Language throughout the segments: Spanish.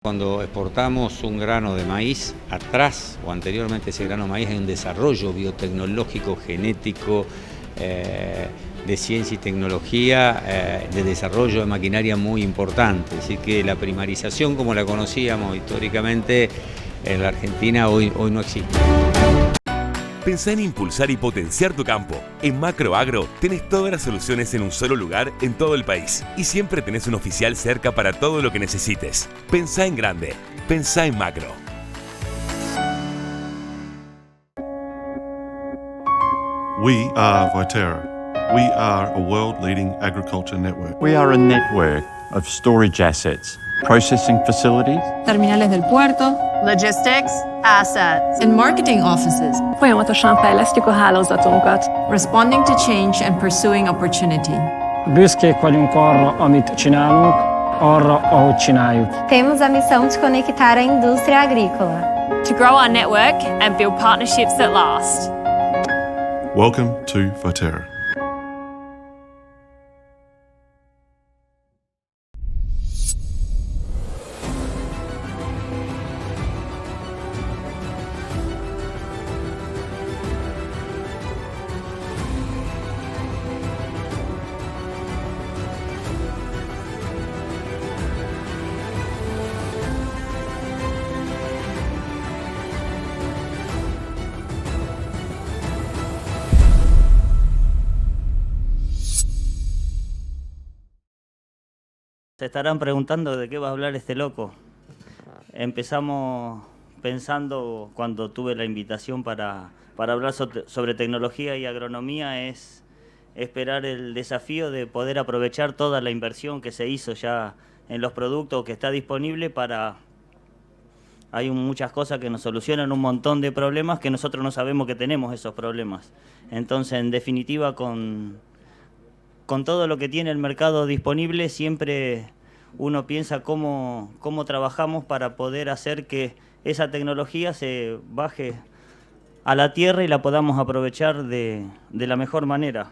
Cuando exportamos un grano de maíz, atrás o anteriormente ese grano de maíz hay un desarrollo biotecnológico, genético, de ciencia y tecnología, de desarrollo de maquinaria muy importante. Así que la primarización como la conocíamos históricamente en la Argentina hoy no existe. Pensá en impulsar y potenciar tu campo. En Macroagro tenés todas las soluciones en un solo lugar en todo el país. Y siempre tenés un oficial cerca para todo lo que necesites. Pensá en grande. Pensá en Macro. We are Viterra. We are a world-leading agriculture network. We are a network of storage assets, processing facilities, terminales del puerto, logistics, assets, and marketing offices. Folyamatosan fejlesztjük a hálózatunkat. Responding to change and pursuing opportunity. Büszkék vagyunk arra, amit csinálunk, arra, ahogy csináljuk. Temos a missão de conectar a indústria agrícola. To grow our network and build partnerships that last. Welcome to Viterra. Se estarán preguntando de qué va a hablar este loco. Empezamos pensando, cuando tuve la invitación para hablar sobre tecnología y agronomía, es esperar el desafío de poder aprovechar toda la inversión que se hizo ya en los productos, que está disponible para... Hay muchas cosas que nos solucionan un montón de problemas que nosotros no sabemos que tenemos esos problemas. Entonces, en definitiva, con todo lo que tiene el mercado disponible, siempre uno piensa cómo trabajamos para poder hacer que esa tecnología se baje a la tierra y la podamos aprovechar de la mejor manera.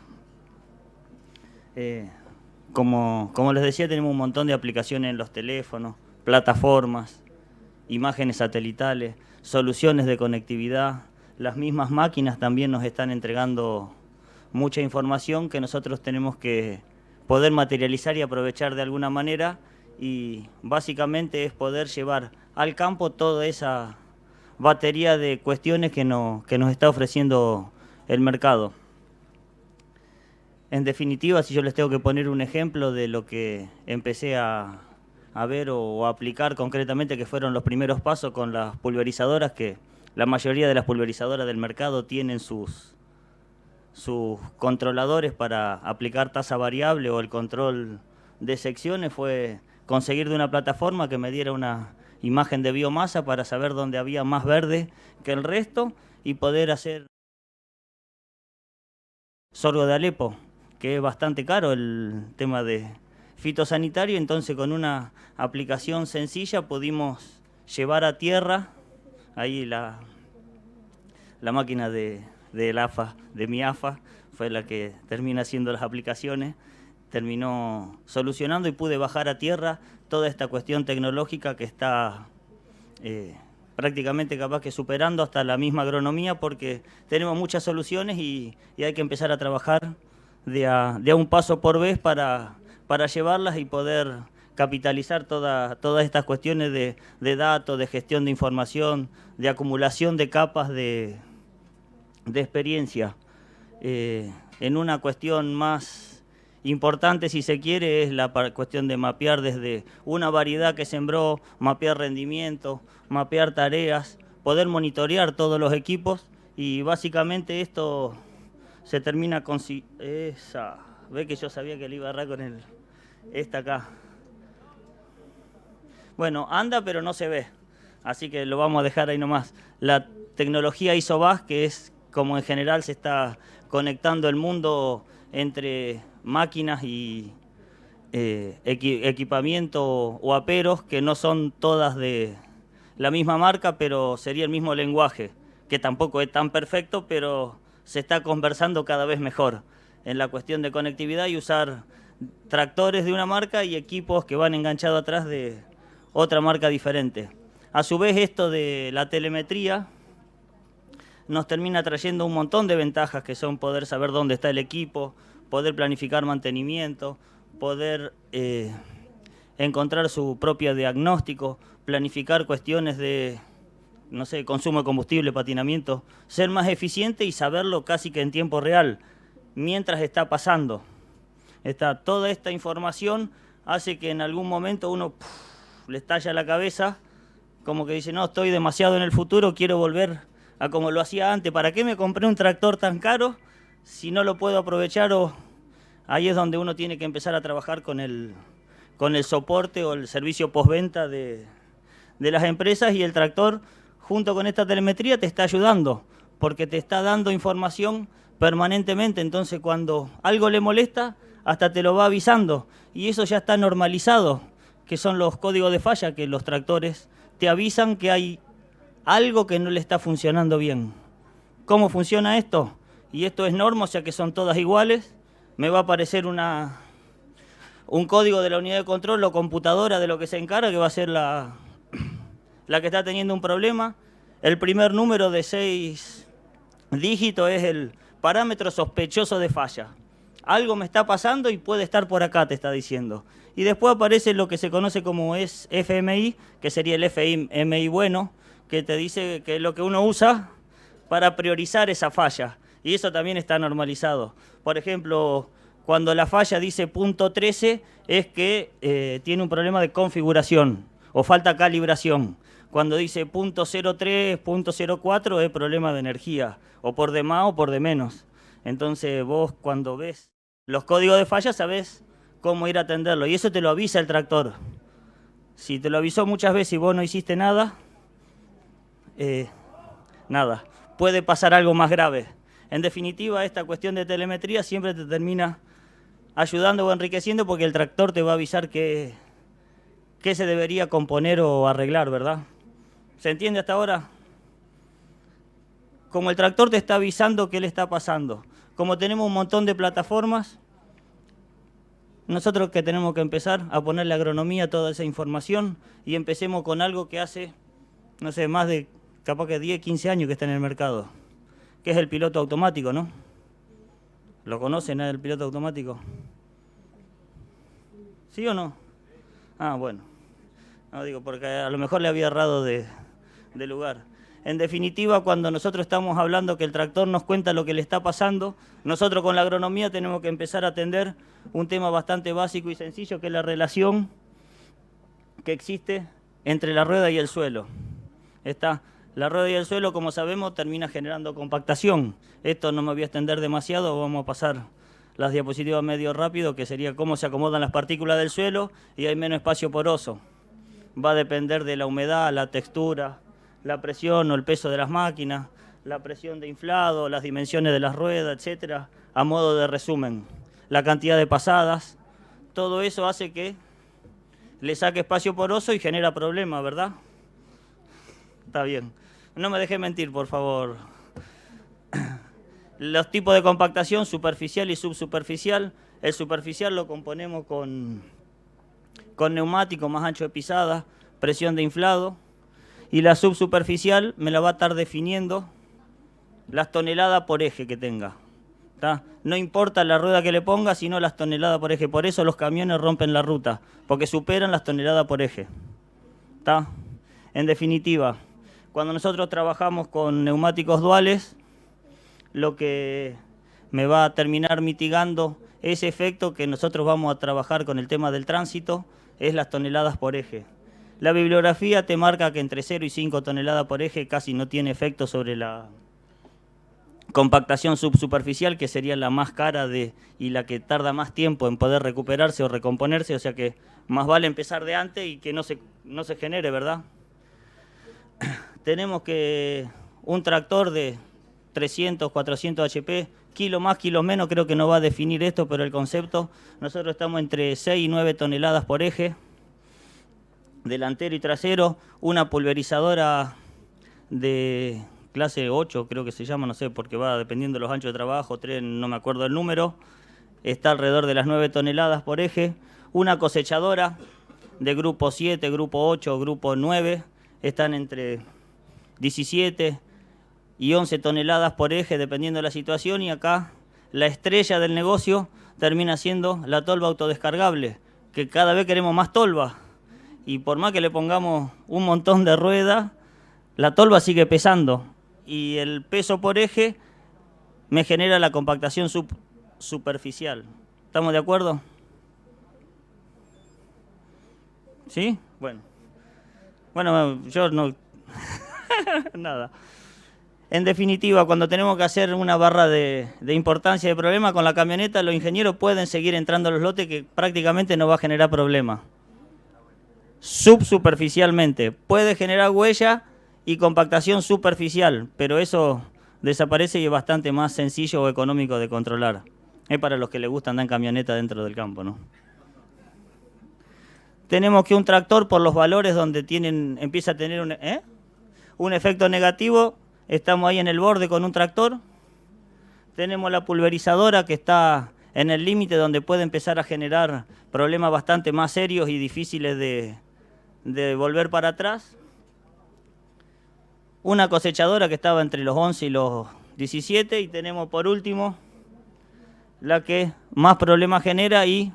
Como les decía, tenemos un montón de aplicaciones en los teléfonos, plataformas, imágenes satelitales, soluciones de conectividad. Las mismas máquinas también nos están entregando mucha información que nosotros tenemos que poder materializar y aprovechar de alguna manera, y básicamente es poder llevar al campo toda esa batería de cuestiones que nos está ofreciendo el mercado. En definitiva, si yo les tengo que poner un ejemplo de lo que empecé a ver o a aplicar concretamente, que fueron los primeros pasos con las pulverizadoras, que la mayoría de las pulverizadoras del mercado tienen sus controladores para aplicar tasa variable o el control de secciones, fue conseguir de una plataforma que me diera una imagen de biomasa para saber dónde había más verde que el resto y poder hacer sorgo de Alepo, que es bastante caro el tema de fitosanitario. Entonces, con una aplicación sencilla pudimos llevar a tierra, ahí la máquina de mi AFA, fue la que termina haciendo las aplicaciones, terminó solucionando y pude bajar a tierra toda esta cuestión tecnológica que está prácticamente capaz que superando hasta la misma agronomía, porque tenemos muchas soluciones y hay que empezar a trabajar de a un paso por vez para llevarlas y poder capitalizar todas estas cuestiones de datos, de gestión de información, de acumulación de capas de experiencia. En una cuestión más importante, si se quiere, es la cuestión de mapear desde una variedad que sembró, mapear rendimiento, mapear tareas, poder monitorear todos los equipos, y básicamente esto se termina con... Ve que yo sabía que le iba a errar con esta acá. Bueno, anda pero no se ve, así que lo vamos a dejar ahí nomás. La tecnología ISOBAS, que es como en general se está conectando el mundo entre máquinas y equipamiento o aperos, que no son todas de la misma marca, pero sería el mismo lenguaje, que tampoco es tan perfecto, pero se está conversando cada vez mejor en la cuestión de conectividad y usar tractores de una marca y equipos que van enganchados atrás de otra marca diferente. A su vez, esto de la telemetría nos termina trayendo un montón de ventajas, que son poder saber dónde está el equipo, poder planificar mantenimiento, poder encontrar su propio diagnóstico, planificar cuestiones de, no sé, consumo de combustible, patinamiento, ser más eficiente y saberlo casi que en tiempo real, mientras está pasando. Toda esta información hace que en algún momento uno le estalla la cabeza, como que dice, no, estoy demasiado en el futuro, quiero volver a como lo hacía antes. ¿Para qué me compré un tractor tan caro si no lo puedo aprovechar? Ahí es donde uno tiene que empezar a trabajar con el soporte o el servicio postventa de las empresas, y el tractor, junto con esta telemetría, te está ayudando, porque te está dando información permanentemente. Entonces, cuando algo le molesta, hasta te lo va avisando, y eso ya está normalizado, que son los códigos de falla, que los tractores te avisan que hay algo que no le está funcionando bien. ¿Cómo funciona esto? Y esto es norma, o sea que son todas iguales. Me va a aparecer un código de la unidad de control o computadora de lo que se encarga, que va a ser la que está teniendo un problema. El primer número de 6 dígitos es el parámetro sospechoso de falla. Algo me está pasando y puede estar por acá, te está diciendo. Y después aparece lo que se conoce como es FMI, que sería el FMI bueno, que te dice que es lo que uno usa para priorizar esa falla. Y eso también está normalizado. Por ejemplo, cuando la falla dice punto 13, es que tiene un problema de configuración o falta calibración. Cuando dice punto 03, punto 04, es problema de energía, o por de más o por de menos. Entonces vos, cuando ves los códigos de falla, sabés cómo ir a atenderlo. Y eso te lo avisa el tractor. Si te lo avisó muchas veces y vos no hiciste nada, nada, puede pasar algo más grave. En definitiva, esta cuestión de telemetría siempre te termina ayudando o enriqueciendo, porque el tractor te va a avisar qué se debería componer o arreglar, ¿verdad? ¿Se entiende hasta ahora? Como el tractor te está avisando qué le está pasando, como tenemos un montón de plataformas, nosotros que tenemos que empezar a ponerle agronomía a toda esa información, y empecemos con algo que hace, no sé, más de capaz que 10, 15 años que está en el mercado, que es el piloto automático, ¿no? ¿Lo conocen, el piloto automático? ¿Sí o no? Ah, bueno. No digo, porque a lo mejor le había errado de lugar. En definitiva, cuando nosotros estamos hablando que el tractor nos cuenta lo que le está pasando, nosotros con la agronomía tenemos que empezar a atender un tema bastante básico y sencillo, que es la relación que existe entre la rueda y el suelo. La rueda y el suelo, como sabemos, termina generando compactación. Esto no me voy a extender demasiado, vamos a pasar las diapositivas medio rápido, que sería cómo se acomodan las partículas del suelo y hay menos espacio poroso. Va a depender de la humedad, la textura, la presión o el peso de las máquinas, la presión de inflado, las dimensiones de las ruedas, etcétera. A modo de resumen, la cantidad de pasadas, todo eso hace que le saque espacio poroso y genera problemas, ¿verdad? Está bien. No me deje mentir, por favor. Los tipos de compactación, superficial y subsuperficial. El superficial lo componemos con neumático más ancho de pisada, presión de inflado. Y la subsuperficial me la va a estar definiendo las toneladas por eje que tenga. ¿Tá? No importa la rueda que le ponga, sino las toneladas por eje. Por eso los camiones rompen la ruta, porque superan las toneladas por eje. ¿Tá? En definitiva, cuando nosotros trabajamos con neumáticos duales, lo que me va a terminar mitigando ese efecto que nosotros vamos a trabajar con el tema del tránsito es las toneladas por eje. La bibliografía te marca que entre 0 y 5 toneladas por eje casi no tiene efecto sobre la compactación subsuperficial, que sería la más cara y la que tarda más tiempo en poder recuperarse o recomponerse, o sea que más vale empezar de antes y que no se genere, ¿verdad? Tenemos que un tractor de 300, 400 HP, kilo más, kilo menos, creo que no va a definir esto, pero el concepto, nosotros estamos entre 6 y 9 toneladas por eje, delantero y trasero, una pulverizadora de clase 8, creo que se llama, no sé, porque va dependiendo de los anchos de trabajo, 3, no me acuerdo el número, está alrededor de las 9 toneladas por eje, una cosechadora de grupo 7, grupo 8, grupo 9, están entre 17 y 11 toneladas por eje, dependiendo de la situación, y acá la estrella del negocio termina siendo la tolva autodescargable, que cada vez queremos más tolva, y por más que le pongamos un montón de ruedas, la tolva sigue pesando, y el peso por eje me genera la compactación superficial. ¿Estamos de acuerdo? ¿Sí? Bueno, yo no... Nada. En definitiva, cuando tenemos que hacer una barra de importancia de problema con la camioneta, los ingenieros pueden seguir entrando a los lotes que prácticamente no va a generar problema. Subsuperficialmente. Puede generar huella y compactación superficial, pero eso desaparece y es bastante más sencillo o económico de controlar. Es para los que les gusta andar en camioneta dentro del campo, ¿no? Tenemos que un tractor, por los valores donde empieza a tener un efecto negativo, estamos ahí en el borde con un tractor. Tenemos la pulverizadora que está en el límite donde puede empezar a generar problemas bastante más serios y difíciles de volver para atrás. Una cosechadora que estaba entre los 11 y los 17. Y tenemos por último la que más problemas genera, y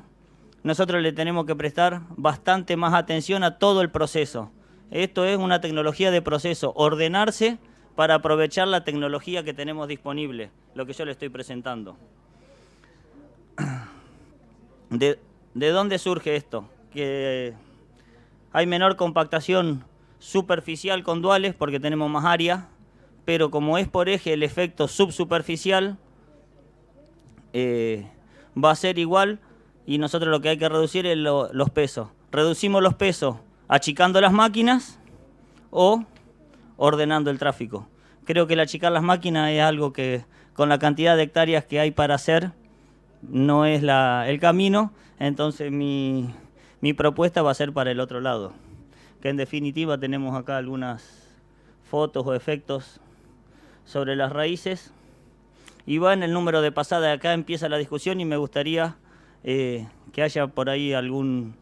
nosotros le tenemos que prestar bastante más atención a todo el proceso. Esto es una tecnología de proceso, ordenarse para aprovechar la tecnología que tenemos disponible, lo que yo le estoy presentando. ¿De dónde surge esto? Que hay menor compactación superficial con duales porque tenemos más área, pero como es por eje el efecto subsuperficial va a ser igual, y nosotros lo que hay que reducir es los pesos. Reducimos los pesos achicando las máquinas o ordenando el tráfico. Creo que el achicar las máquinas es algo que con la cantidad de hectáreas que hay para hacer no es el camino, entonces mi propuesta va a ser para el otro lado. Que en definitiva tenemos acá algunas fotos o efectos sobre las raíces. Y va en el número de pasada, acá empieza la discusión y me gustaría que haya por ahí un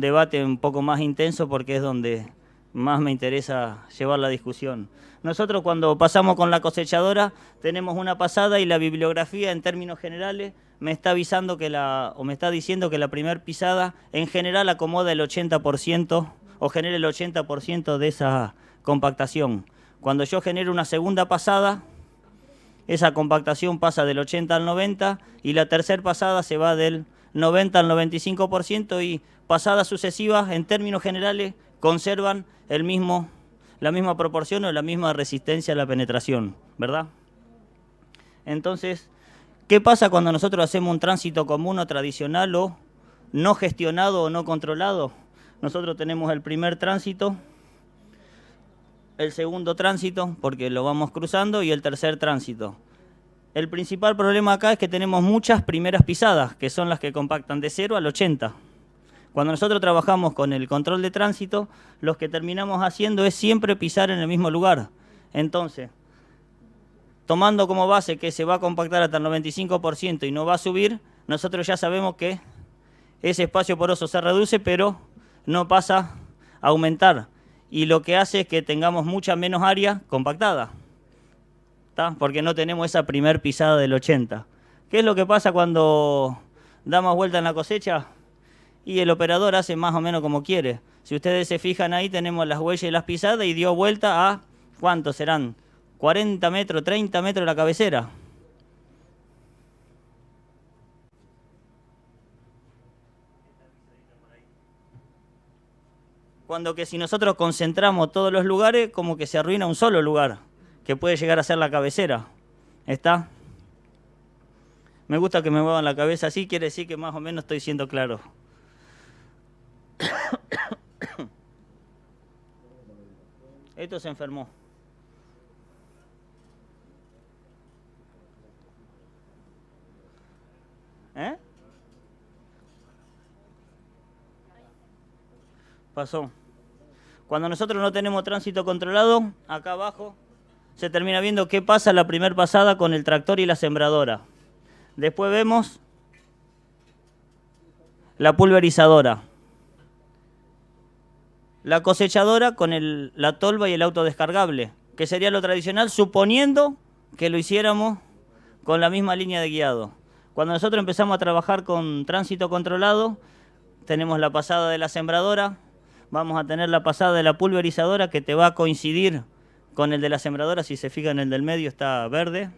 debate un poco más intenso, porque es donde más me interesa llevar la discusión. Nosotros cuando pasamos con la cosechadora tenemos una pasada, y la bibliografía en términos generales me está avisando me está diciendo que la primer pisada en general acomoda el 80% o genera el 80% de esa compactación. Cuando yo genero una segunda pasada, esa compactación pasa del 80 al 90, y la tercera pasada se va del 90 al 95%, y pasadas sucesivas en términos generales conservan la misma proporción o la misma resistencia a la penetración, ¿verdad? Entonces, ¿qué pasa cuando nosotros hacemos un tránsito común o tradicional o no gestionado o no controlado? Nosotros tenemos el primer tránsito, el segundo tránsito, porque lo vamos cruzando, y el tercer tránsito. El principal problema acá es que tenemos muchas primeras pisadas, que son las que compactan de 0 al 80. Cuando nosotros trabajamos con el control de tránsito, lo que terminamos haciendo es siempre pisar en el mismo lugar. Entonces, tomando como base que se va a compactar hasta el 95% y no va a subir, nosotros ya sabemos que ese espacio poroso se reduce, pero no pasa a aumentar. Y lo que hace es que tengamos mucha menos área compactada, ¿tá? Porque no tenemos esa primer pisada del 80. ¿Qué es lo que pasa cuando damos vuelta en la cosecha? Y el operador hace más o menos como quiere. Si ustedes se fijan ahí, tenemos las huellas y las pisadas, y dio vuelta a, ¿cuántos serán? 40 metros, 30 metros la cabecera. Cuando que si nosotros concentramos todos los lugares, como que se arruina un solo lugar, que puede llegar a ser la cabecera. ¿Está? Me gusta que me muevan la cabeza así, quiere decir que más o menos estoy siendo claro. Esto se enfermó. Pasó. Cuando nosotros no tenemos tránsito controlado, acá abajo se termina viendo qué pasa la primera pasada con el tractor y la sembradora. Después vemos la pulverizadora. la cosechadora con la tolva y el auto descargable, que sería lo tradicional, suponiendo que lo hiciéramos con la misma línea de guiado. Cuando nosotros empezamos a trabajar con tránsito controlado, tenemos la pasada de la sembradora, vamos a tener la pasada de la pulverizadora, que te va a coincidir con el de la sembradora, si se fijan el del medio está verde,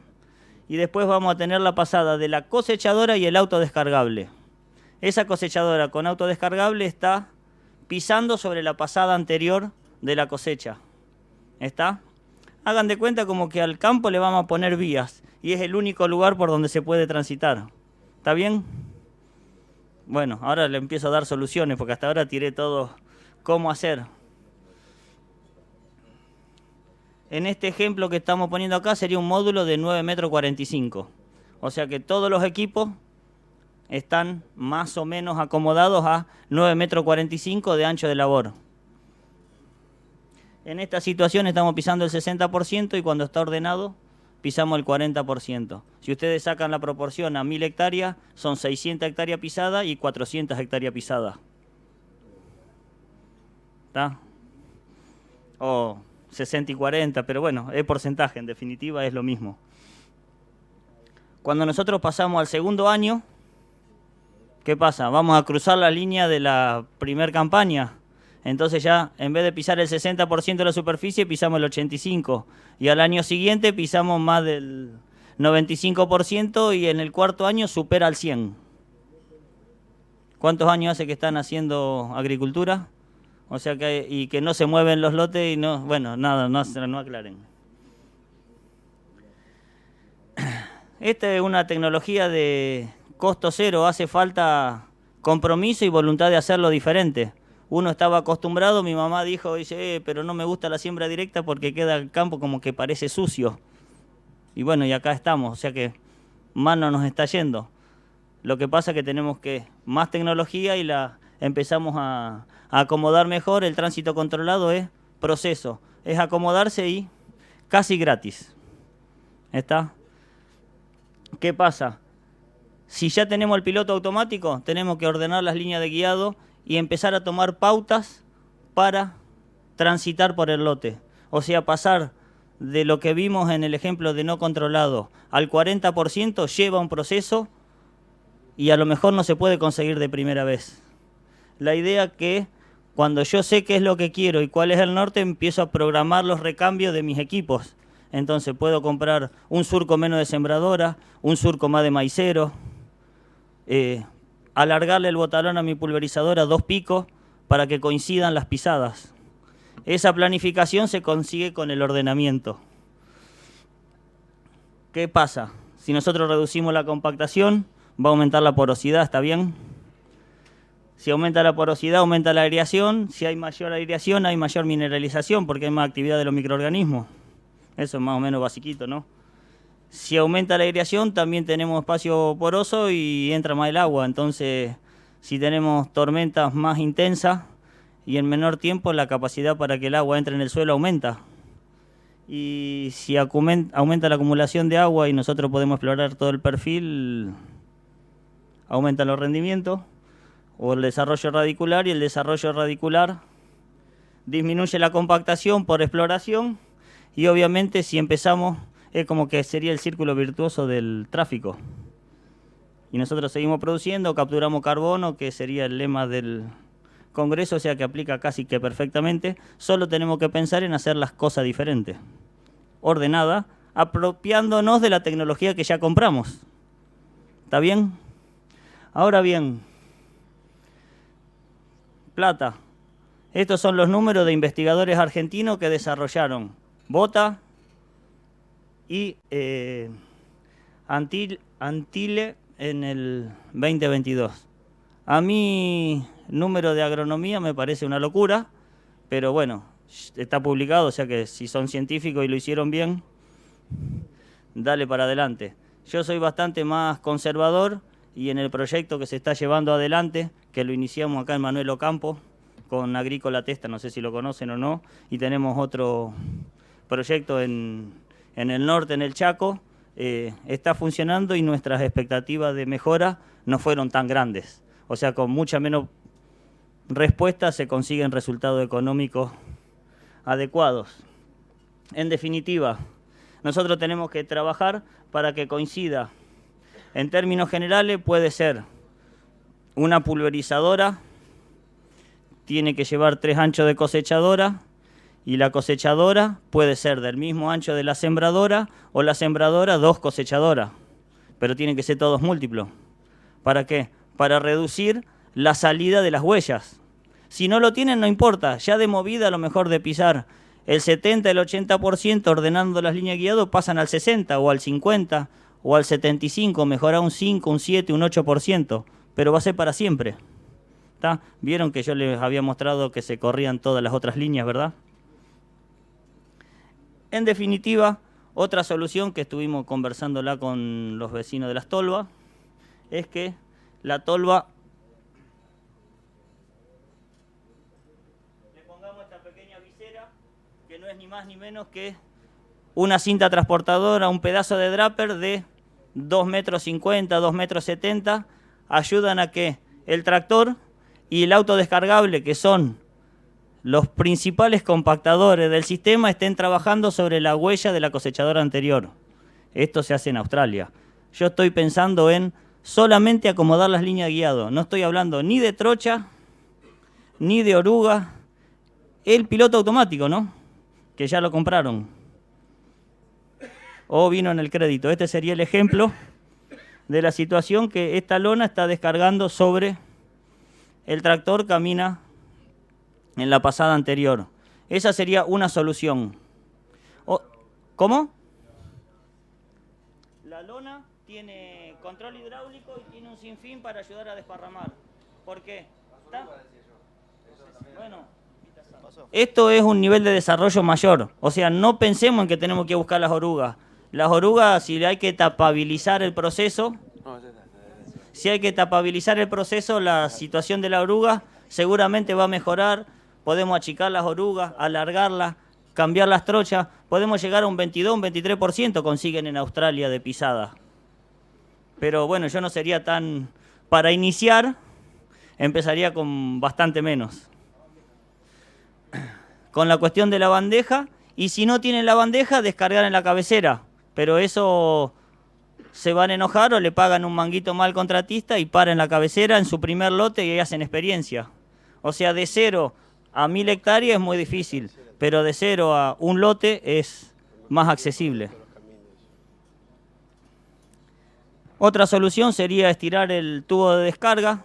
y después vamos a tener la pasada de la cosechadora y el auto descargable. Esa cosechadora con auto descargable está pisando sobre la pasada anterior de la cosecha. ¿Está? Hagan de cuenta como que al campo le vamos a poner vías y es el único lugar por donde se puede transitar. ¿Está bien? Bueno, ahora le empiezo a dar soluciones porque hasta ahora tiré todo cómo hacer. En este ejemplo que estamos poniendo acá sería un módulo de 9,45 m. O sea que todos los equipos están más o menos acomodados a 9,45 m de ancho de labor. En esta situación estamos pisando el 60% y cuando está ordenado pisamos el 40%. Si ustedes sacan la proporción a 1000 hectáreas, son 600 hectáreas pisadas y 400 hectáreas pisadas. ¿Está? O 60 y 40, pero bueno, es porcentaje, en definitiva es lo mismo. Cuando nosotros pasamos al segundo año, ¿qué pasa? Vamos a cruzar la línea de la primera campaña. Entonces ya, en vez de pisar el 60% de la superficie, pisamos el 85%. Y al año siguiente pisamos más del 95% y en el cuarto año supera el 100%. ¿Cuántos años hace que están haciendo agricultura? O sea que no se mueven los lotes y no... Bueno, nada, no aclaren. Esta es una tecnología de costo cero. Hace falta compromiso y voluntad de hacerlo diferente. Uno estaba acostumbrado, mi mamá dice, pero no me gusta la siembra directa porque queda el campo como que parece sucio. Y bueno, y acá estamos, o sea que más no nos está yendo. Lo que pasa es que tenemos más tecnología y la empezamos a acomodar mejor. El tránsito controlado es proceso, es acomodarse y casi gratis. ¿Está? ¿Qué pasa? Si ya tenemos el piloto automático, tenemos que ordenar las líneas de guiado y empezar a tomar pautas para transitar por el lote. O sea, pasar de lo que vimos en el ejemplo de no controlado al 40% lleva un proceso y a lo mejor no se puede conseguir de primera vez. La idea que cuando yo sé qué es lo que quiero y cuál es el norte, empiezo a programar los recambios de mis equipos. Entonces puedo comprar un surco menos de sembradora, un surco más de maicero, alargarle el botalón a mi pulverizadora 2 picos para que coincidan las pisadas. Esa planificación se consigue con el ordenamiento. ¿Qué pasa? Si nosotros reducimos la compactación, va a aumentar la porosidad, ¿está bien? Si aumenta la porosidad, aumenta la aireación. Si hay mayor aireación, hay mayor mineralización porque hay más actividad de los microorganismos. Eso es más o menos basiquito, ¿no? Si aumenta la aireación, también tenemos espacio poroso y entra más el agua. Entonces, si tenemos tormentas más intensas y en menor tiempo, la capacidad para que el agua entre en el suelo aumenta. Y si aumenta la acumulación de agua y nosotros podemos explorar todo el perfil, aumentan los rendimientos o el desarrollo radicular, y el desarrollo radicular disminuye la compactación por exploración y obviamente si empezamos... Es como que sería el círculo virtuoso del tráfico. Y nosotros seguimos produciendo, capturamos carbono, que sería el lema del Congreso, o sea que aplica casi que perfectamente. Solo tenemos que pensar en hacer las cosas diferentes, ordenada, apropiándonos de la tecnología que ya compramos. ¿Está bien? Ahora bien, plata. Estos son los números de investigadores argentinos que desarrollaron Bota y Antile en el 2022. A mí, número de agronomía me parece una locura, pero bueno, está publicado, o sea que si son científicos y lo hicieron bien, dale para adelante. Yo soy bastante más conservador y en el proyecto que se está llevando adelante, que lo iniciamos acá en Manuel Ocampo, con Agrícola Testa, no sé si lo conocen o no, y tenemos otro proyecto en el norte, en el Chaco, está funcionando y nuestras expectativas de mejora no fueron tan grandes. O sea, con mucha menos respuesta se consiguen resultados económicos adecuados. En definitiva, nosotros tenemos que trabajar para que coincida. En términos generales puede ser una pulverizadora, tiene que llevar 3 anchos de cosechadora, y la cosechadora puede ser del mismo ancho de la sembradora, o la sembradora 2 cosechadoras, pero tienen que ser todos múltiplos. ¿Para qué? Para reducir la salida de las huellas. Si no lo tienen, no importa, ya de movida a lo mejor de pisar el 70, el 80% ordenando las líneas guiadas, pasan al 60 o al 50 o al 75, mejora un 5, un 7, un 8%, pero va a ser para siempre. ¿Está? Vieron que yo les había mostrado que se corrían todas las otras líneas, ¿verdad? En definitiva, otra solución que estuvimos conversándola con los vecinos de las tolvas es que la tolva le pongamos esta pequeña visera que no es ni más ni menos que una cinta transportadora, un pedazo de draper de 2,50 metros, 2,70 metros, ayudan a que el tractor y el auto descargable, que son los principales compactadores del sistema, estén trabajando sobre la huella de la cosechadora anterior. Esto se hace en Australia. Yo estoy pensando en solamente acomodar las líneas de guiado. No estoy hablando ni de trocha, ni de oruga. El piloto automático, ¿no? Que ya lo compraron. O vino en el crédito. Este sería el ejemplo de la situación que esta lona está descargando sobre el tractor, camina en la pasada anterior. Esa sería una solución. ¿Cómo? La lona tiene control hidráulico y tiene un sinfín para ayudar a desparramar. ¿Por qué? Bueno, esto es un nivel de desarrollo mayor. O sea, no pensemos en que tenemos que buscar las orugas. Las orugas, si hay que tapabilizar el proceso, la situación de la oruga seguramente va a mejorar. Podemos achicar las orugas, alargarlas, cambiar las trochas. Podemos llegar a un 22, un 23% consiguen en Australia de pisada. Pero bueno, yo no sería tan... Para iniciar, empezaría con bastante menos. Con la cuestión de la bandeja, y si no tienen la bandeja, descargar en la cabecera. Pero eso se van a enojar o le pagan un manguito mal al contratista y paran la cabecera en su primer lote y ahí hacen experiencia. O sea, de 0 a 1000 hectáreas es muy difícil, pero de 0 a un lote es más accesible. Otra solución sería estirar el tubo de descarga,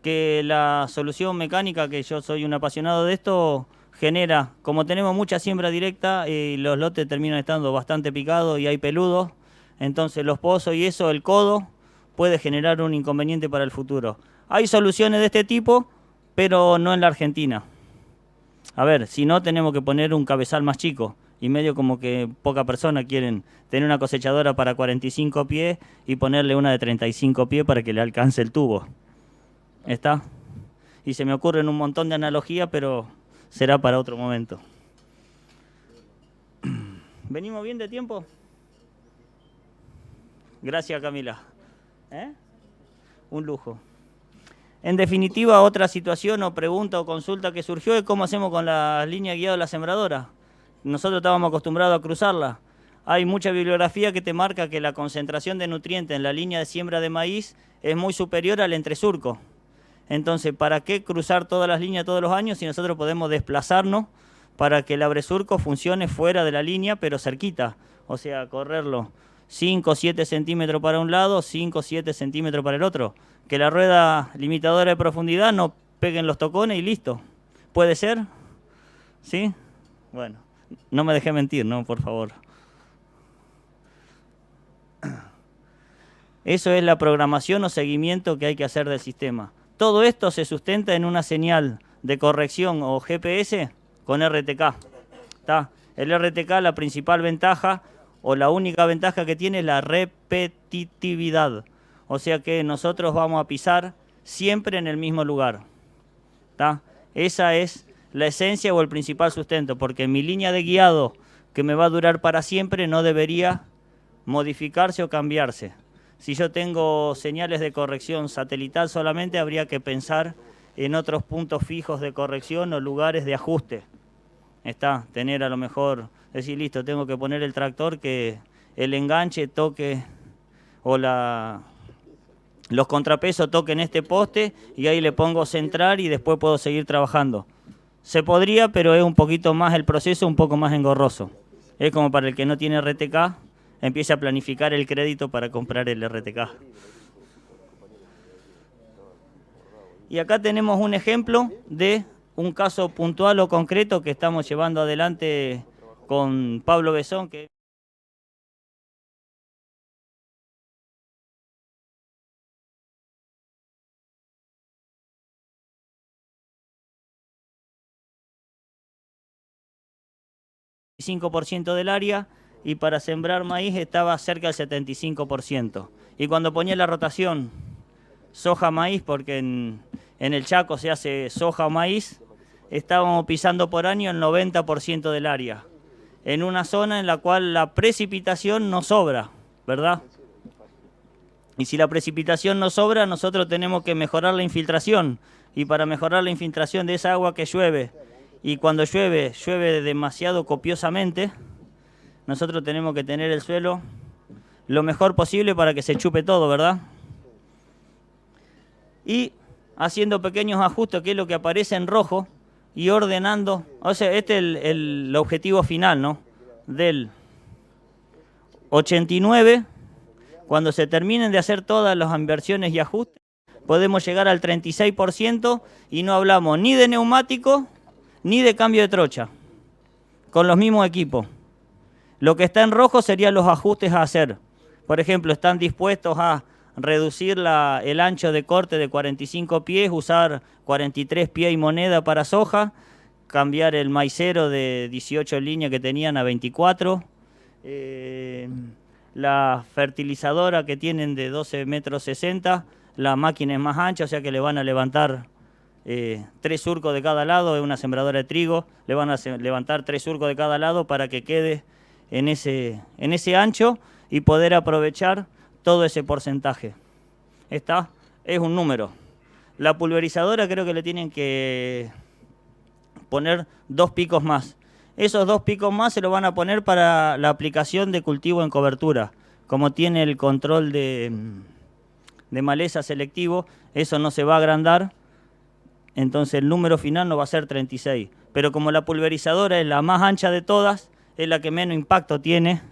que la solución mecánica, que yo soy un apasionado de esto, genera, como tenemos mucha siembra directa, los lotes terminan estando bastante picados y hay peludos, entonces los pozos y eso, el codo, puede generar un inconveniente para el futuro. Hay soluciones de este tipo, pero no en la Argentina. A ver, si no, tenemos que poner un cabezal más chico, y medio como que pocas personas quieren tener una cosechadora para 45 pies y ponerle una de 35 pies para que le alcance el tubo. ¿Está? Y se me ocurren un montón de analogías, pero será para otro momento. ¿Venimos bien de tiempo? Gracias, Camila. Un lujo. En definitiva, otra situación o pregunta o consulta que surgió es cómo hacemos con la línea guiada de la sembradora. Nosotros estábamos acostumbrados a cruzarla. Hay mucha bibliografía que te marca que la concentración de nutrientes en la línea de siembra de maíz es muy superior al entresurco. Entonces, ¿para qué cruzar todas las líneas todos los años si nosotros podemos desplazarnos para que el abresurco funcione fuera de la línea, pero cerquita? O sea, correrlo 5 o 7 centímetros para un lado, 5 o 7 centímetros para el otro. Que la rueda limitadora de profundidad no peguen los tocones y listo. ¿Puede ser? ¿Sí? Bueno, no me dejé mentir, ¿no? Por favor. Eso es la programación o seguimiento que hay que hacer del sistema. Todo esto se sustenta en una señal de corrección o GPS con RTK. ¿Está? El RTK, la principal ventaja o la única ventaja que tiene es la repetitividad. O sea que nosotros vamos a pisar siempre en el mismo lugar. ¿Está? Esa es la esencia o el principal sustento, porque mi línea de guiado que me va a durar para siempre no debería modificarse o cambiarse. Si yo tengo señales de corrección satelital solamente, habría que pensar en otros puntos fijos de corrección o lugares de ajuste. Tener a lo mejor, decir, listo, tengo que poner el tractor que el enganche toque o los contrapesos toquen este poste y ahí le pongo centrar y después puedo seguir trabajando. Se podría, pero es un poquito más el proceso, un poco más engorroso. Es como para el que no tiene RTK, empiece a planificar el crédito para comprar el RTK. Y acá tenemos un ejemplo de un caso puntual o concreto que estamos llevando adelante con Pablo Besón, que es 5% del área, y para sembrar maíz estaba cerca del 75%. Y cuando ponía la rotación soja-maíz, porque en el Chaco se hace soja o maíz, estábamos pisando por año el 90% del área, en una zona en la cual la precipitación no sobra, ¿verdad? Y si la precipitación no sobra, nosotros tenemos que mejorar la infiltración, y para mejorar la infiltración de esa agua que llueve, y cuando llueve demasiado copiosamente, nosotros tenemos que tener el suelo lo mejor posible para que se chupe todo, ¿verdad? Y haciendo pequeños ajustes, que es lo que aparece en rojo, y ordenando, o sea, este es el objetivo final, ¿no? Del 89, cuando se terminen de hacer todas las inversiones y ajustes, podemos llegar al 36% y no hablamos ni de neumático ni de cambio de trocha, con los mismos equipos. Lo que está en rojo serían los ajustes a hacer. Por ejemplo, están dispuestos a reducir el ancho de corte de 45 pies, usar 43 pies y moneda para soja, cambiar el maicero de 18 líneas que tenían a 24, la fertilizadora que tienen de 12 metros 60, la máquina es más ancha, o sea que le van a levantar 3 surcos de cada lado, es una sembradora de trigo, le van a levantar 3 surcos de cada lado para que quede en ese ancho y poder aprovechar todo ese porcentaje. Es un número. La pulverizadora creo que le tienen que poner 2 picos más. Esos 2 picos más se lo van a poner para la aplicación de cultivo en cobertura. Como tiene el control de maleza selectivo, eso no se va a agrandar, entonces el número final no va a ser 36. Pero como la pulverizadora es la más ancha de todas, es la que menos impacto tiene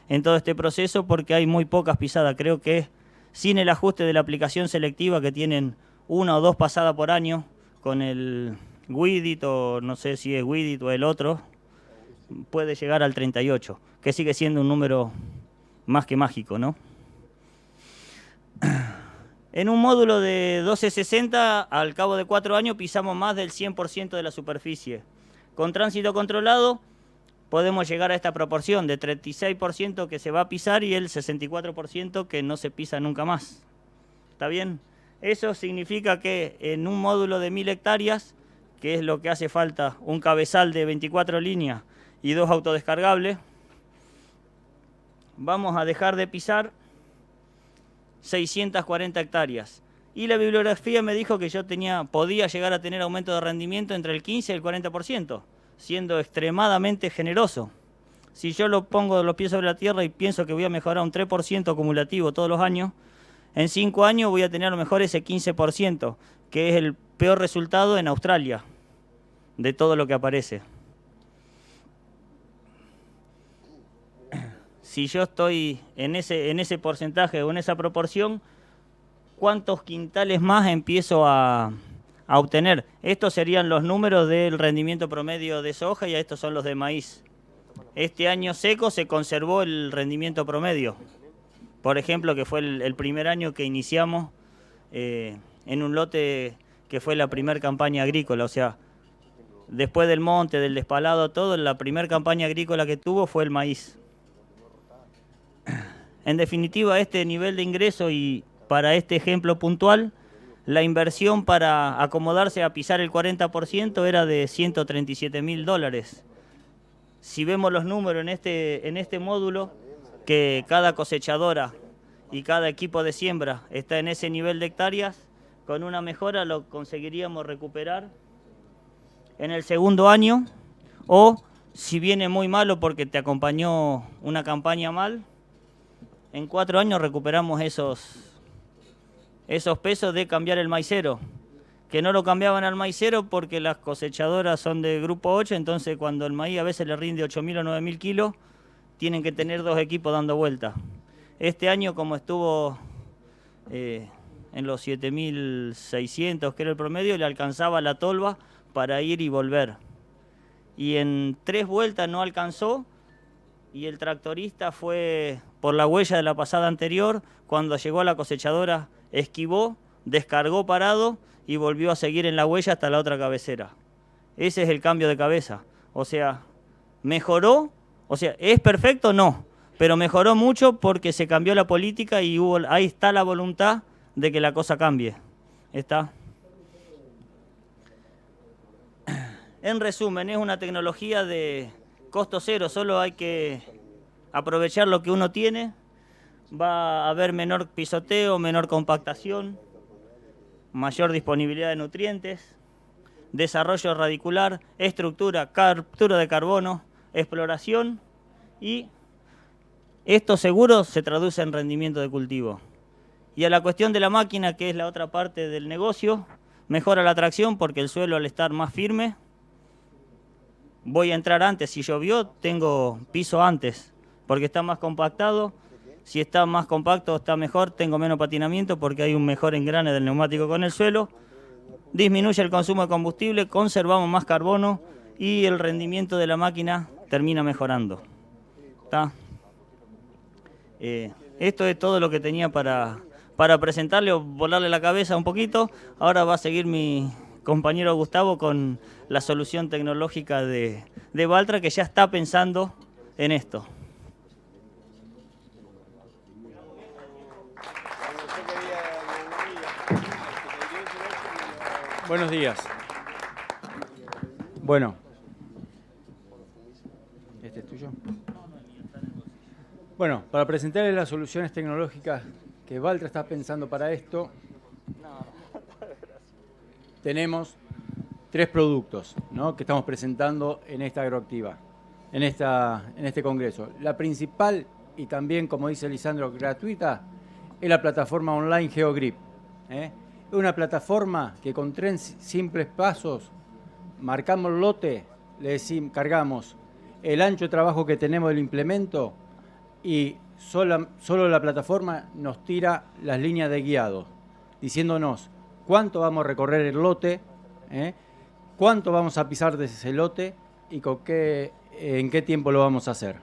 en todo este proceso porque hay muy pocas pisadas. Creo que sin el ajuste de la aplicación selectiva, que tienen 1 o 2 pasadas por año, con el Weedit, o no sé si es Weedit o el otro, puede llegar al 38, que sigue siendo un número más que mágico, ¿no? En un módulo de 1260, al cabo de 4 años, pisamos más del 100% de la superficie. Con tránsito controlado, podemos llegar a esta proporción de 36% que se va a pisar y el 64% que no se pisa nunca más. ¿Está bien? Eso significa que en un módulo de 1000 hectáreas, que es lo que hace falta, un cabezal de 24 líneas y 2 autodescargables, vamos a dejar de pisar 640 hectáreas. Y la bibliografía me dijo que yo podía llegar a tener aumento de rendimiento entre el 15 y el 40%. Siendo extremadamente generoso. Si yo lo pongo los pies sobre la tierra y pienso que voy a mejorar un 3% acumulativo todos los años, en 5 años voy a tener a lo mejor ese 15%, que es el peor resultado en Australia, de todo lo que aparece. Si yo estoy en ese porcentaje o en esa proporción, ¿cuántos quintales más empiezo a obtener? Estos serían los números del rendimiento promedio de soja y estos son los de maíz. Este año seco se conservó el rendimiento promedio. Por ejemplo, que fue el primer año que iniciamos en un lote que fue la primera campaña agrícola. O sea, después del monte, del despalado, todo, la primera campaña agrícola que tuvo fue el maíz. En definitiva, este nivel de ingreso y para este ejemplo puntual, la inversión para acomodarse a pisar el 40% era de $137.000. Si vemos los números en este módulo, que cada cosechadora y cada equipo de siembra está en ese nivel de hectáreas, con una mejora lo conseguiríamos recuperar en el segundo año, o si viene muy malo porque te acompañó una campaña mal, en 4 años recuperamos esos pesos de cambiar el maicero, que no lo cambiaban al maicero porque las cosechadoras son de grupo 8, entonces cuando el maíz a veces le rinde 8.000 o 9.000 kilos, tienen que tener 2 equipos dando vuelta. Este año, como estuvo en los 7.600, que era el promedio, le alcanzaba la tolva para ir y volver. Y en 3 vueltas no alcanzó, y el tractorista fue por la huella de la pasada anterior. Cuando llegó a la cosechadora, esquivó, descargó parado y volvió a seguir en la huella hasta la otra cabecera. Ese es el cambio de cabeza. O sea, mejoró, o sea, ¿es perfecto? No, pero mejoró mucho porque se cambió la política y ahí está la voluntad de que la cosa cambie. ¿Está? En resumen, es una tecnología de costo cero, solo hay que aprovechar lo que uno tiene. Va a haber menor pisoteo, menor compactación, mayor disponibilidad de nutrientes, desarrollo radicular, estructura, captura de carbono, exploración, y esto seguro se traduce en rendimiento de cultivo. Y a la cuestión de la máquina, que es la otra parte del negocio, mejora la tracción porque el suelo al estar más firme, voy a entrar antes. Si llovió, tengo piso antes porque está más compactado. Si está más compacto, está mejor, tengo menos patinamiento porque hay un mejor engrane del neumático con el suelo. Disminuye el consumo de combustible, conservamos más carbono y el rendimiento de la máquina termina mejorando. ¿Está? Esto es todo lo que tenía para presentarle o volarle la cabeza un poquito. Ahora va a seguir mi compañero Gustavo con la solución tecnológica de Valtra, que ya está pensando en esto. Buenos días. Bueno. ¿Este es tuyo? Bueno, para presentarles las soluciones tecnológicas que Valtra está pensando para esto, tenemos 3 productos, ¿no?, que estamos presentando en esta agroactiva, en este congreso. La principal, y también, como dice Lisandro, gratuita, es la plataforma online GeoGrip. Es una plataforma que con 3 simples pasos marcamos el lote, le decimos, cargamos el ancho de trabajo que tenemos del implemento y solo la plataforma nos tira las líneas de guiado, diciéndonos cuánto vamos a recorrer el lote, cuánto vamos a pisar de ese lote y en qué tiempo lo vamos a hacer.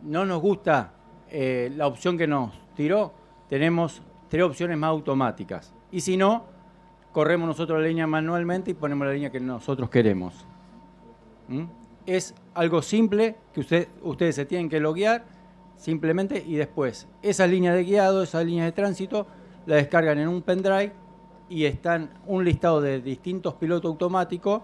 No nos gusta la opción que nos tiró, tenemos 3 opciones más automáticas. Y si no, corremos nosotros la línea manualmente y ponemos la línea que nosotros queremos. Es algo simple que ustedes se tienen que loguear simplemente, y después esas líneas de guiado, esas líneas de tránsito, la descargan en un pendrive y están un listado de distintos pilotos automáticos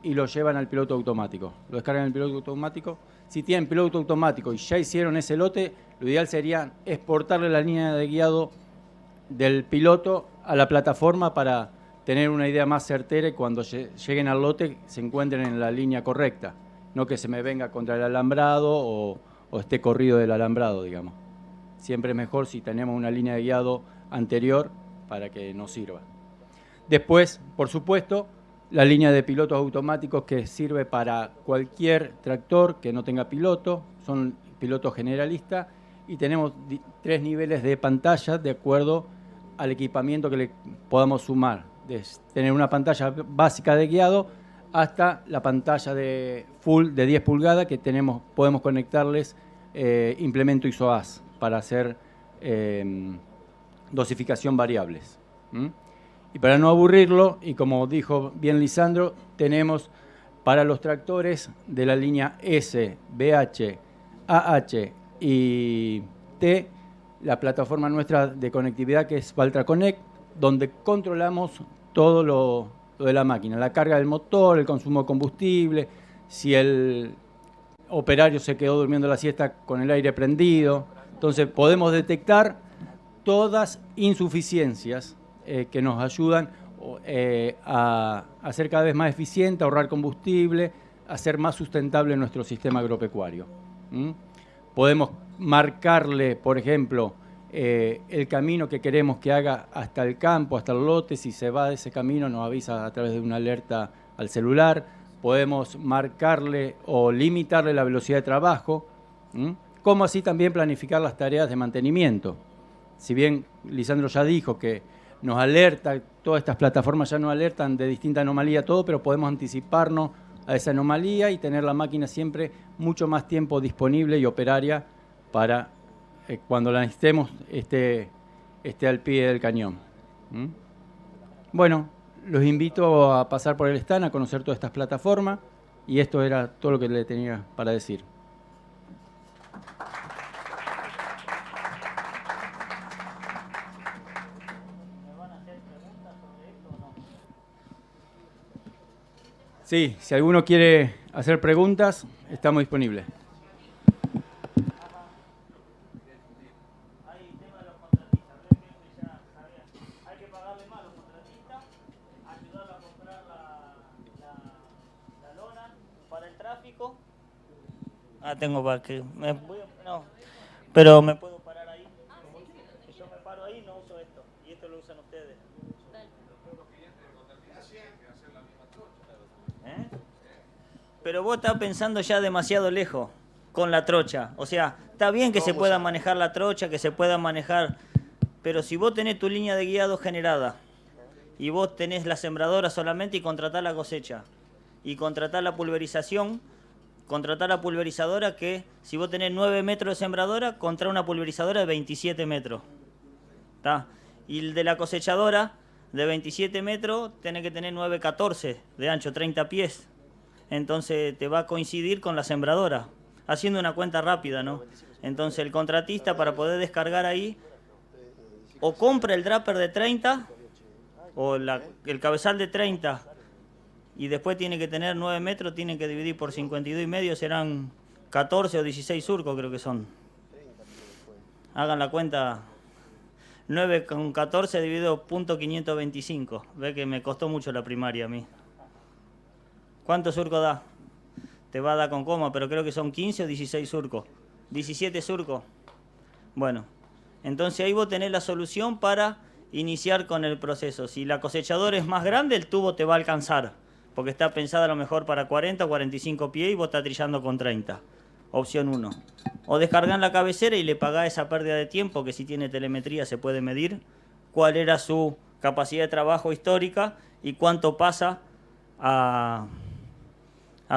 y lo llevan al piloto automático. Lo descargan en el piloto automático. Si tienen piloto automático y ya hicieron ese lote, lo ideal sería exportarle la línea de guiado del piloto a la plataforma para tener una idea más certera y cuando lleguen al lote se encuentren en la línea correcta, no que se me venga contra el alambrado o esté corrido del alambrado, digamos. Siempre es mejor si tenemos una línea de guiado anterior para que nos sirva. Después, por supuesto, la línea de pilotos automáticos que sirve para cualquier tractor que no tenga piloto, son pilotos generalistas, y tenemos 3 niveles de pantalla de acuerdo al equipamiento que le podamos sumar, de tener una pantalla básica de guiado hasta la pantalla de full de 10 pulgadas que podemos conectarles implemento ISOAS para hacer dosificación variables. Y para no aburrirlo, y como dijo bien Lisandro, tenemos para los tractores de la línea S, BH, AH y T, la plataforma nuestra de conectividad que es Valtra Connect, donde controlamos todo lo de la máquina, la carga del motor, el consumo de combustible, si el operario se quedó durmiendo la siesta con el aire prendido. Entonces podemos detectar todas insuficiencias que nos ayudan a ser cada vez más eficiente, a ahorrar combustible, a ser más sustentable nuestro sistema agropecuario. Podemos marcarle, por ejemplo, el camino que queremos que haga hasta el campo, hasta el lote. Si se va de ese camino nos avisa a través de una alerta al celular. Podemos marcarle o limitarle la velocidad de trabajo, como así también planificar las tareas de mantenimiento. Si bien Lisandro ya dijo que nos alerta, todas estas plataformas ya nos alertan de distinta anomalía, todo, pero podemos anticiparnos a esa anomalía y tener la máquina siempre mucho más tiempo disponible y operaria para cuando la necesitemos esté al pie del cañón. Bueno, los invito a pasar por el stand, a conocer todas estas plataformas, y esto era todo lo que le tenía para decir. Sí, si alguno quiere hacer preguntas, estamos disponibles. Hay que pagarle más a los contratistas, ayudarlos a comprar la lona para el tráfico. Tengo para que... no, pero me puedo parar ahí. Si yo me paro ahí, no uso esto. Y esto lo usan ustedes. Pero vos estás pensando ya demasiado lejos con la trocha. O sea, está bien que se pueda manejar la trocha, que se pueda manejar... Pero si vos tenés tu línea de guiado generada y vos tenés la sembradora solamente y contratás la cosecha y contratás la pulverización, contratás la pulverizadora que si vos tenés 9 metros de sembradora, contratás una pulverizadora de 27 metros. ¿Tá? Y el de la cosechadora de 27 metros tenés que tener 9,14 de ancho, 30 pies. Entonces te va a coincidir con la sembradora, haciendo una cuenta rápida, ¿no? Entonces el contratista, para poder descargar ahí, o compra el draper de 30 o el cabezal de 30 y después tiene que tener 9 metros, tiene que dividir por 52,5, serán 14 o 16 surcos, creo que son. Hagan la cuenta, 9 con 14 dividido .525. Ve que me costó mucho la primaria a mí. ¿Cuántos surcos da? Te va a dar con coma, pero creo que son 15 o 16 surcos. 17 surcos. Bueno, entonces ahí vos tenés la solución para iniciar con el proceso. Si la cosechadora es más grande, el tubo te va a alcanzar, porque está pensada a lo mejor para 40 o 45 pies y vos estás trillando con 30. Opción 1. O descargan la cabecera y le pagás esa pérdida de tiempo, que si tiene telemetría se puede medir cuál era su capacidad de trabajo histórica y cuánto pasa a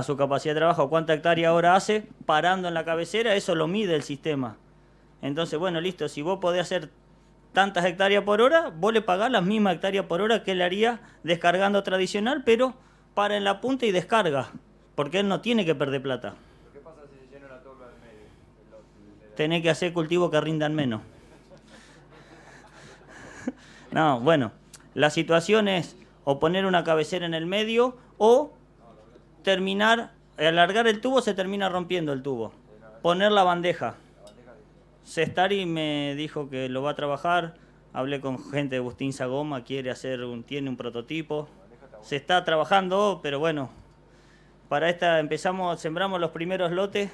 su capacidad de trabajo, cuánta hectárea ahora hace, parando en la cabecera, eso lo mide el sistema. Entonces, bueno, listo, si vos podés hacer tantas hectáreas por hora, vos le pagás las mismas hectáreas por hora que él haría descargando tradicional, pero para en la punta y descarga, porque él no tiene que perder plata. ¿Qué pasa si se llena la tolva del medio? Tenés que hacer cultivos que rindan menos. No, bueno, la situación es o poner una cabecera en el medio o alargar el tubo, se termina rompiendo el tubo. Poner la bandeja. Cestari me dijo que lo va a trabajar, hablé con gente de Bustín Sagoma, tiene un prototipo. Se está trabajando, pero bueno, para esta sembramos los primeros lotes,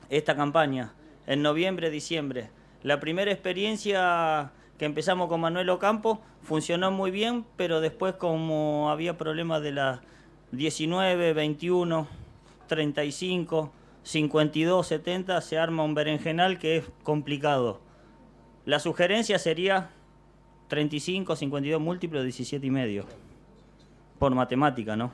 esta campaña, en noviembre, diciembre. La primera experiencia que empezamos con Manuel Ocampo funcionó muy bien, pero después como había problemas de las 19, 21, 35, 52, 70, se arma un berenjenal que es complicado. La sugerencia sería 35, 52 múltiplo de 17,5. Por matemática, ¿no?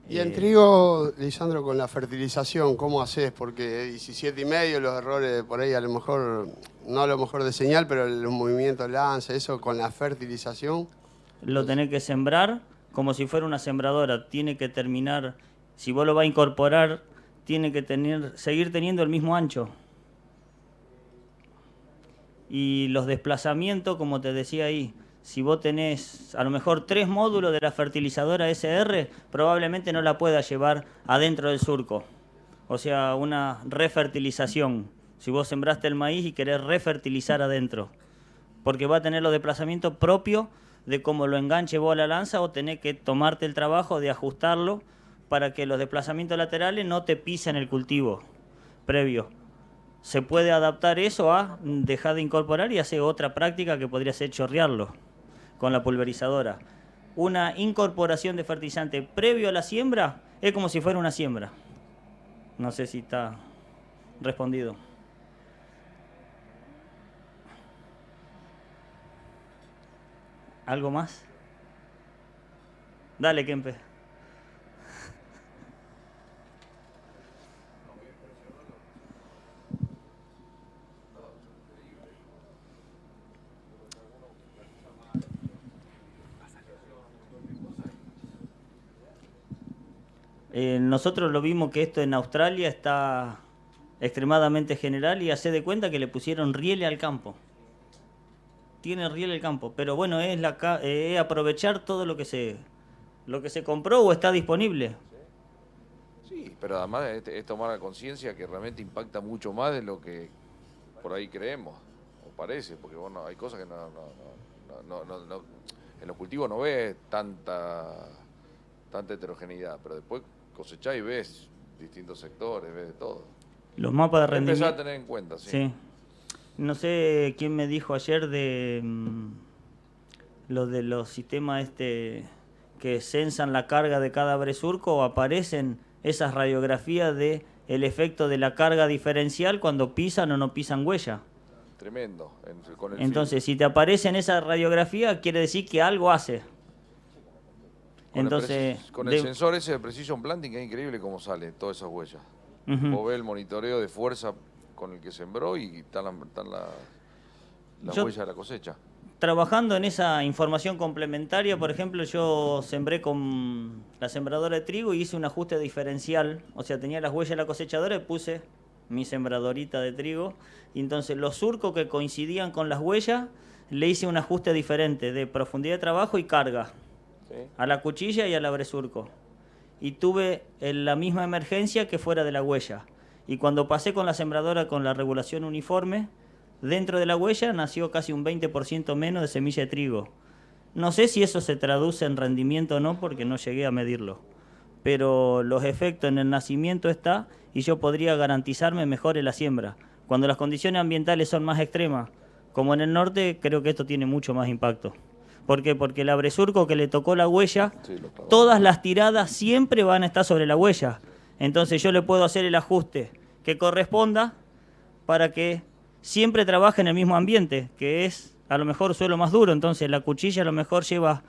Y en trigo, Lisandro, con la fertilización, ¿cómo haces? Porque 17,5, los errores por ahí a lo mejor, no a lo mejor de señal, pero los movimientos lanza, eso con la fertilización. Lo tenés que sembrar como si fuera una sembradora. Tiene que terminar, si vos lo vas a incorporar, tiene que seguir teniendo el mismo ancho. Y los desplazamientos, como te decía ahí, si vos tenés a lo mejor 3 módulos de la fertilizadora SR, probablemente no la puedas llevar adentro del surco. O sea, una refertilización. si vos sembraste el maíz y querés refertilizar adentro, porque va a tener los desplazamientos propios de cómo lo enganche vos a la lanza, o tenés que tomarte el trabajo de ajustarlo para que los desplazamientos laterales no te pisen el cultivo previo. Se puede adaptar eso a dejar de incorporar y hacer otra práctica que podría ser chorrearlo con la pulverizadora. Una incorporación de fertilizante previo a la siembra es como si fuera una siembra. No sé si está respondido. ¿Algo más? Dale, Kempe. Nosotros lo vimos que esto en Australia está extremadamente general y hace de cuenta que le pusieron riele al campo. Tiene riele el campo, pero bueno, es aprovechar todo lo que se compró o está disponible. Sí, pero además es tomar la conciencia que realmente impacta mucho más de lo que por ahí creemos, o parece, porque bueno, hay cosas que no en los cultivos no ves tanta heterogeneidad, pero después cosechás y ves distintos sectores, ves de todo. Los mapas de rendimiento. Empezar a tener en cuenta, sí. Sí. No sé quién me dijo ayer de lo de los sistemas que censan la carga de cada bresurco, o aparecen esas radiografías de el efecto de la carga diferencial cuando pisan o no pisan huella. Tremendo. Entonces, si te aparece en esa radiografía, quiere decir que algo hace. Con el sensor ese de Precision Planting es increíble cómo salen todas esas huellas. Vos ves el monitoreo de fuerza con el que sembró y están la huella de la cosecha. Trabajando en esa información complementaria, por ejemplo, yo sembré con la sembradora de trigo y hice un ajuste diferencial. O sea, tenía las huellas de la cosechadora y puse mi sembradorita de trigo. Y entonces los surcos que coincidían con las huellas, le hice un ajuste diferente de profundidad de trabajo y carga. ¿Sí? A la cuchilla y al abresurco. Y tuve la misma emergencia que fuera de la huella. Y cuando pasé con la sembradora con la regulación uniforme, dentro de la huella nació casi un 20% menos de semilla de trigo. No sé si eso se traduce en rendimiento o no, porque no llegué a medirlo. Pero los efectos en el nacimiento está y yo podría garantizarme mejor en la siembra. Cuando las condiciones ambientales son más extremas, como en el norte, creo que esto tiene mucho más impacto. ¿Por qué? Porque el abresurco que le tocó la huella, todas las tiradas siempre van a estar sobre la huella. Entonces yo le puedo hacer el ajuste que corresponda para que siempre trabaje en el mismo ambiente, que es a lo mejor suelo más duro. Entonces la cuchilla a lo mejor lleva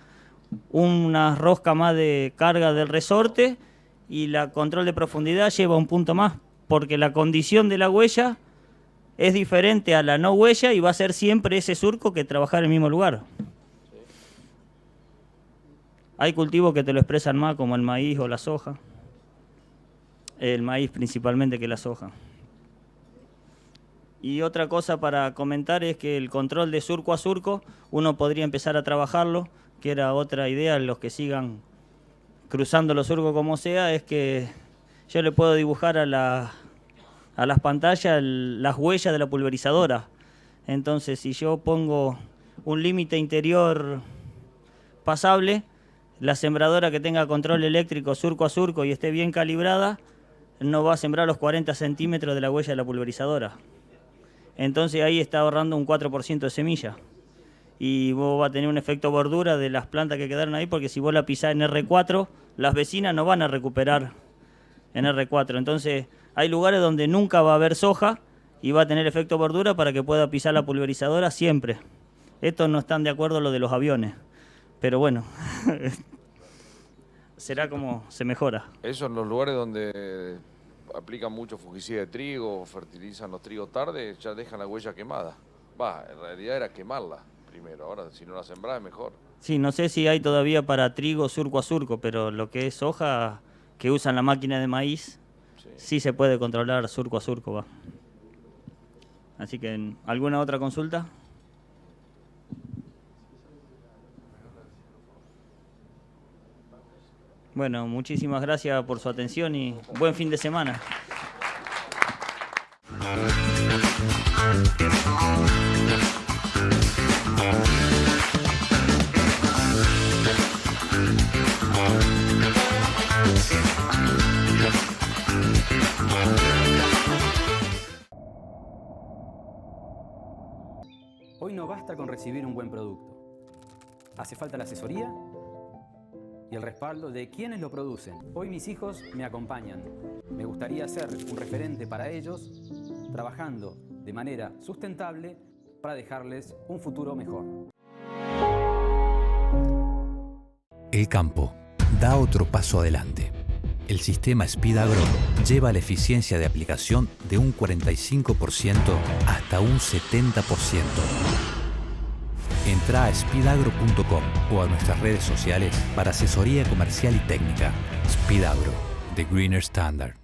una rosca más de carga del resorte y la control de profundidad lleva un punto más, porque la condición de la huella es diferente a la no huella y va a ser siempre ese surco que trabajar en el mismo lugar. Hay cultivos que te lo expresan más, como el maíz o la soja. El maíz principalmente que la soja. Y otra cosa para comentar es que el control de surco a surco, uno podría empezar a trabajarlo, que era otra idea, los que sigan cruzando los surcos como sea, es que yo le puedo dibujar a las pantallas las huellas de la pulverizadora. Entonces, si yo pongo un límite interior pasable, la sembradora que tenga control eléctrico surco a surco y esté bien calibrada, no va a sembrar los 40 centímetros de la huella de la pulverizadora. Entonces ahí está ahorrando un 4% de semilla. Y vos vas a tener un efecto bordura de las plantas que quedaron ahí, porque si vos la pisás en R4, las vecinas no van a recuperar en R4. Entonces hay lugares donde nunca va a haber soja y va a tener efecto bordura para que pueda pisar la pulverizadora siempre. Estos no están de acuerdo con lo de los aviones. Pero bueno, será como se mejora. Eso en los lugares donde aplican mucho fungicida de trigo, fertilizan los trigos tarde, ya dejan la huella quemada. En realidad era quemarla primero, ahora si no la sembrás es mejor. Sí, no sé si hay todavía para trigo surco a surco, pero lo que es soja que usan la máquina de maíz, sí se puede controlar surco a surco. Así que, ¿alguna otra consulta? Bueno, muchísimas gracias por su atención y buen fin de semana. Hoy no basta con recibir un buen producto. Hace falta la asesoría y el respaldo de quienes lo producen. Hoy mis hijos me acompañan. Me gustaría ser un referente para ellos, trabajando de manera sustentable para dejarles un futuro mejor. El campo da otro paso adelante. El sistema SpeedAgro lleva la eficiencia de aplicación de un 45% hasta un 70%. Entra a speedagro.com o a nuestras redes sociales para asesoría comercial y técnica. SpeedAgro, The Greener Standard.